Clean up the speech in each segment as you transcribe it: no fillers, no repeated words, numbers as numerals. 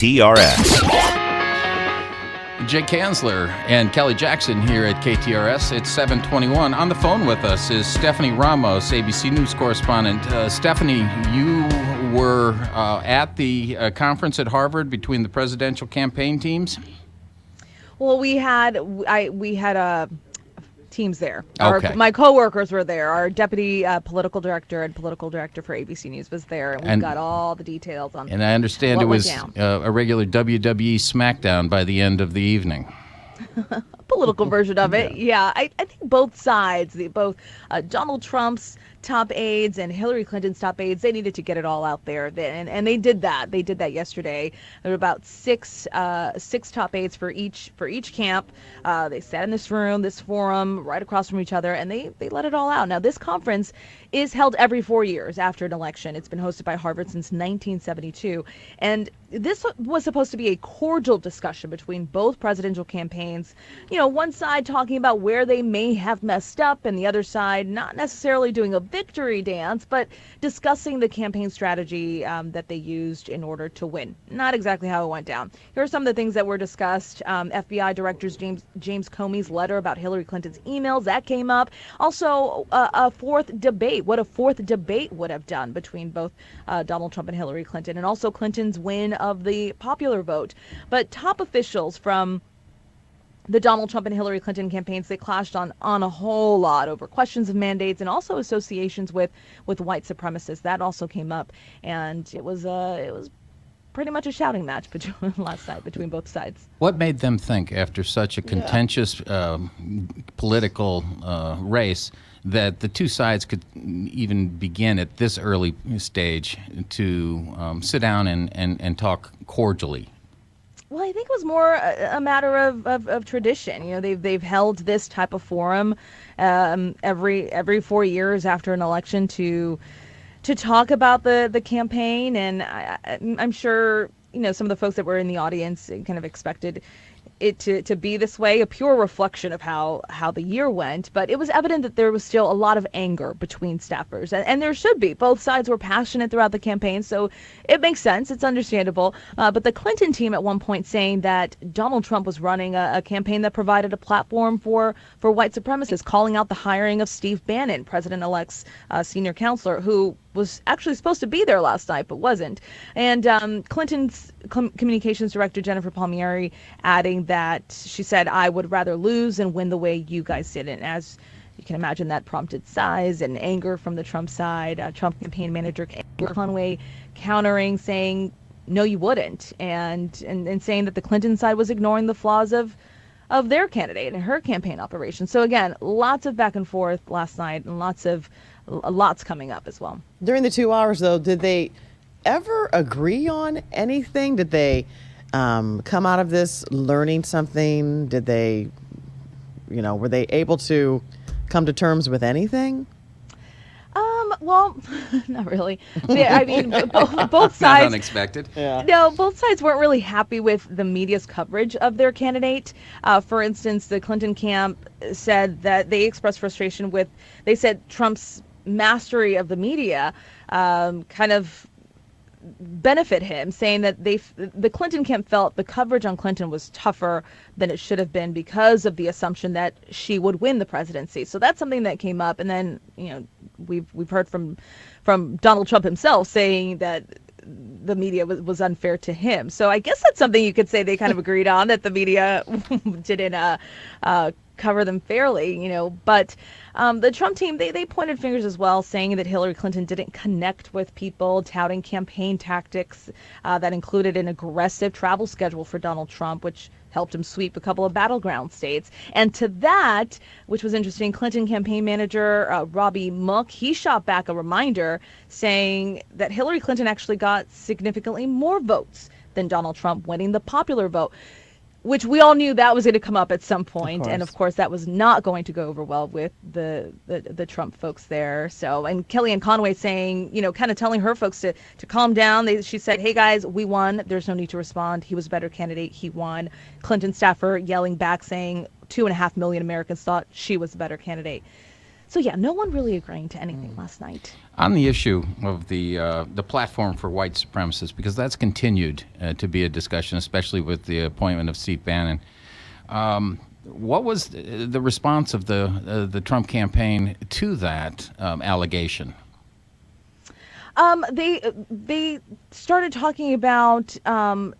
TRS. Jake Kansler and Kelly Jackson here at KTRS. It's 7:21. On the phone with us is Stephanie Ramos, ABC News correspondent. Stephanie, you were at the conference at Harvard between the presidential campaign teams? Well, we had teams there. Okay. My coworkers were there. Our deputy political director and political director for ABC News was there, and we got all the details on. And I understand what it was went down. a regular WWE SmackDown by the end of the evening. Political version of it. Yeah, I think both sides, both Donald Trump's top aides and Hillary Clinton's top aides, they needed to get it all out there, and they did that. They did that yesterday. There were about six top aides for each camp. They sat in this forum, right across from each other, and they let it all out. Now, this conference is held every 4 years after an election. It's been hosted by Harvard since 1972, and this was supposed to be a cordial discussion between both presidential campaigns. You know, one side talking about where they may have messed up, and the other side not necessarily doing a victory dance, but discussing the campaign strategy that they used in order to win. Not exactly how it went down. Here are some of the things that were discussed. FBI Director James Comey's letter about Hillary Clinton's emails, that came up. Also, a fourth debate, what a fourth debate would have done between both Donald Trump and Hillary Clinton, and also Clinton's win of the popular vote. But top officials from the Donald Trump and Hillary Clinton campaigns, they clashed on a whole lot over questions of mandates and also associations with white supremacists. That also came up, and it was pretty much a shouting match between both sides. What made them think, after such a contentious political race, that the two sides could even begin at this early stage to sit down and talk cordially? Well, I think it was more a matter of tradition. You know, they've held this type of forum every 4 years after an election to talk about the campaign, and I'm sure, you know, some of the folks that were in the audience kind of expected it to be this way, a pure reflection of how the year went. But it was evident that there was still a lot of anger between staffers, and there should be. Both sides were passionate throughout the campaign, so it makes sense. It's understandable. But the Clinton team at one point saying that Donald Trump was running a campaign that provided a platform for white supremacists, calling out the hiring of Steve Bannon, President-elect's senior counselor, who was actually supposed to be there last night but wasn't. And Clinton's communications director, Jennifer Palmieri, adding that she said, "I would rather lose and win the way you guys did." And as you can imagine, that prompted sighs and anger from the Trump side. Trump campaign manager Conway countering, saying, "No, you wouldn't," and saying that the Clinton side was ignoring the flaws of their candidate and her campaign operation. So again, lots of back and forth last night, and lots coming up as well. During the 2 hours, though, did they ever agree on anything? Did they come out of this learning something? Did they, were they able to come to terms with anything? Well, not really. I mean, both sides. Not unexpected. Yeah. No, both sides weren't really happy with the media's coverage of their candidate. For instance, the Clinton camp said that they expressed frustration they said Trump's mastery of the media kind of benefit him, saying that the Clinton camp felt the coverage on Clinton was tougher than it should have been because of the assumption that she would win the presidency. So that's something that came up. And then, we've heard from Donald Trump himself saying that the media was unfair to him. So I guess that's something you could say they kind of agreed on, that the media didn't cover them fairly, but the Trump team, they pointed fingers as well, saying that Hillary Clinton didn't connect with people, touting campaign tactics that included an aggressive travel schedule for Donald Trump, which helped him sweep a couple of battleground states. And to that, which was interesting, Clinton campaign manager Robbie Mook, he shot back a reminder saying that Hillary Clinton actually got significantly more votes than Donald Trump, winning the popular vote, which we all knew that was going to come up at some point. And of course, that was not going to go over well with the Trump folks there. So, and Kellyanne Conway saying, kind of telling her folks to calm down. She said, "Hey guys, we won. There's no need to respond. He was a better candidate. He won." Clinton staffer yelling back saying 2.5 million Americans thought she was a better candidate. So yeah, no one really agreeing to anything last night. On the issue of the platform for white supremacists, because that's continued to be a discussion, especially with the appointment of Steve Bannon. What was the response of the Trump campaign to that allegation? They started talking about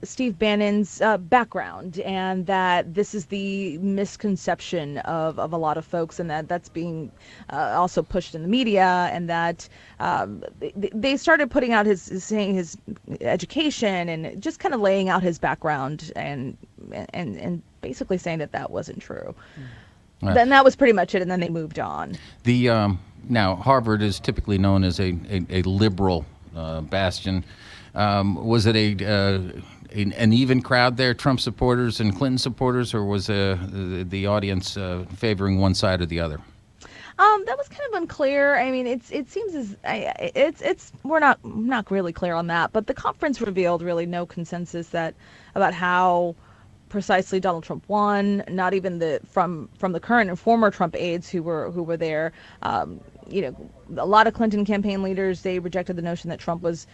Steve Bannon's background, and that this is the misconception of a lot of folks, and that's being also pushed in the media, and that they started putting out saying his education and just kind of laying out his background and basically saying that wasn't true. Then that was pretty much it, and then they moved on. Now, Harvard is typically known as a liberal bastion. Was it an even crowd there, Trump supporters and Clinton supporters, or was the audience favoring one side or the other? That was kind of unclear. I mean, it seems as we're not really clear on that, but the conference revealed really no consensus about how precisely Donald Trump won. Not even from the current and former Trump aides who were there. A lot of Clinton campaign leaders, they rejected the notion that Trump was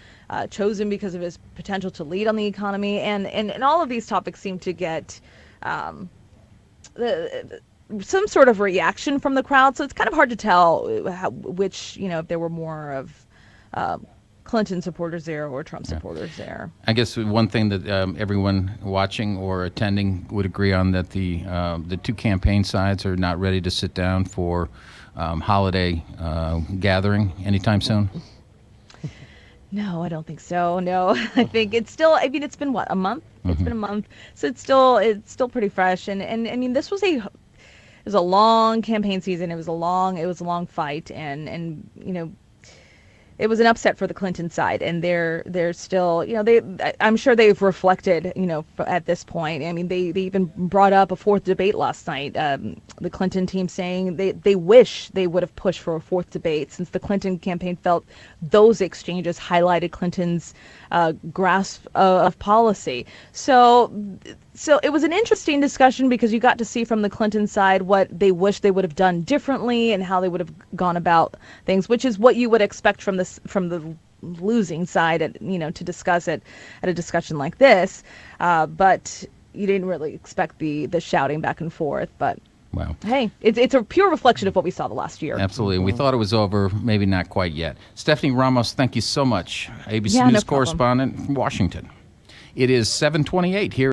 chosen because of his potential to lead on the economy, and all of these topics seem to get some sort of reaction from the crowd. So it's kind of hard to tell which, if there were more of Clinton supporters there or Trump supporters there. I guess one thing that everyone watching or attending would agree on, that the two campaign sides are not ready to sit down for holiday gathering anytime soon. No, I don't think so. No, I think it's still. I mean, it's been what, a month? It's been a month, so it's still pretty fresh. And I mean, this was it was a long campaign season. It was a long fight, and it was an upset for the Clinton side, and they're still, I'm sure they've reflected, at this point. I mean, they even brought up a fourth debate last night. The Clinton team saying they wish they would have pushed for a fourth debate, since the Clinton campaign felt those exchanges highlighted Clinton's grasp of policy. So it was an interesting discussion, because you got to see from the Clinton side what they wish they would have done differently and how they would have gone about things, which is what you would expect from the losing side, to discuss it at a discussion like this. But you didn't really expect the shouting back and forth. But wow, hey, it's a pure reflection of what we saw the last year. Absolutely. We thought it was over, maybe not quite yet. Stephanie Ramos, thank you so much. ABC Yeah, no News problem. correspondent from Washington. It is 7:28 here.